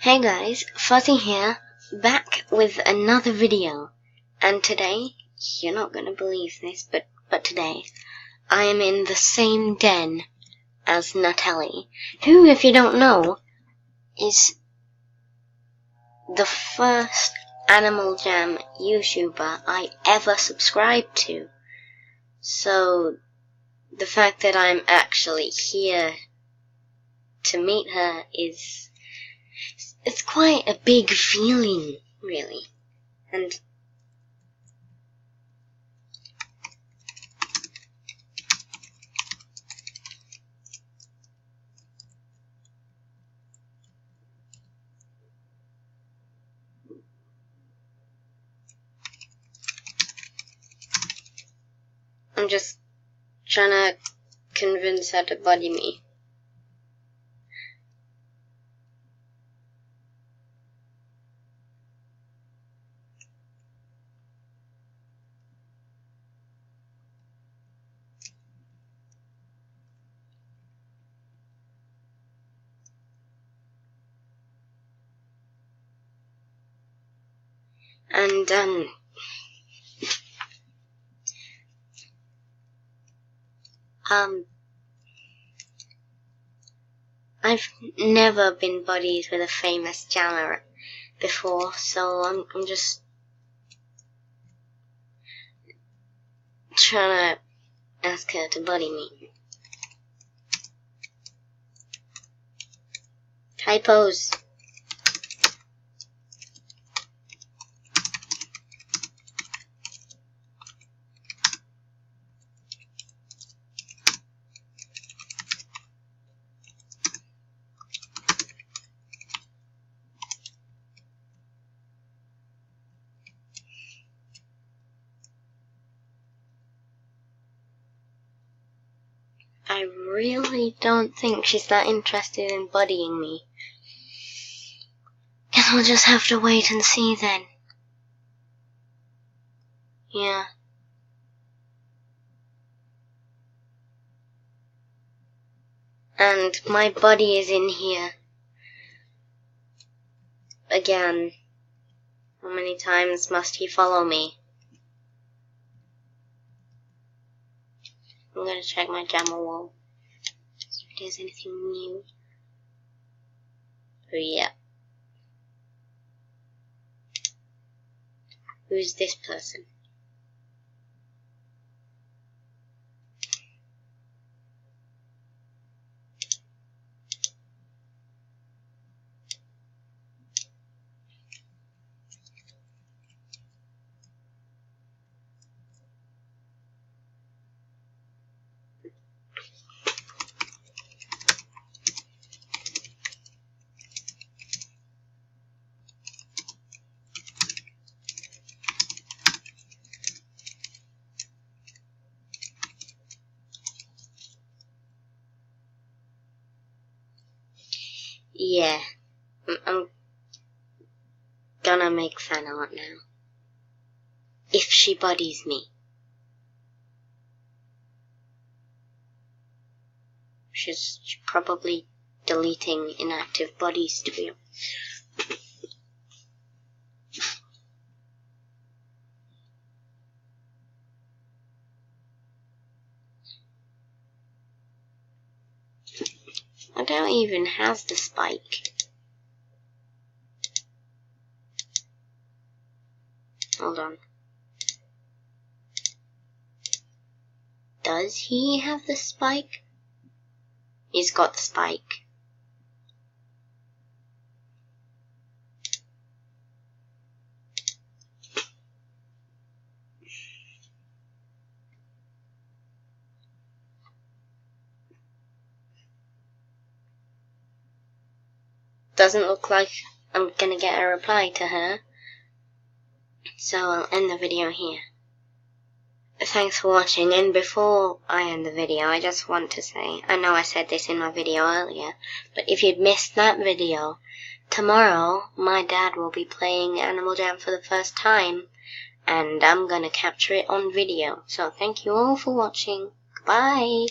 Hey guys, Fuzzy here, back with another video. And today, you're not gonna believe this, but today, I am in the same den as Nutelli, who, if you don't know, is the first Animal Jam YouTuber I ever subscribed to. So, the fact that I'm actually here to meet her it's quite a big feeling, really. And I'm just trying to convince her to buddy me. And, I've never been buddies with a famous jammer before, so I'm just trying to ask her to buddy me. Typos. I really don't think she's that interested in buddying me. Guess we'll just have to wait and see then. Yeah. And my buddy is in here. Again. How many times must he follow me? I'm gonna check my jamaa wall. See if there's anything new. Oh yeah. Who's this person? Yeah, I'm gonna make fan art now. If she buddies me. She's probably deleting inactive buddies to be. I don't even have the spike. Hold on. Does he have the spike? He's got the spike. Doesn't look like I'm gonna get a reply to her. So I'll end the video here. Thanks for watching, and before I end the video, I just want to say, I know I said this in my video earlier, but if you'd missed that video, tomorrow my dad will be playing Animal Jam for the first time, and I'm gonna capture it on video. So thank you all for watching. Bye!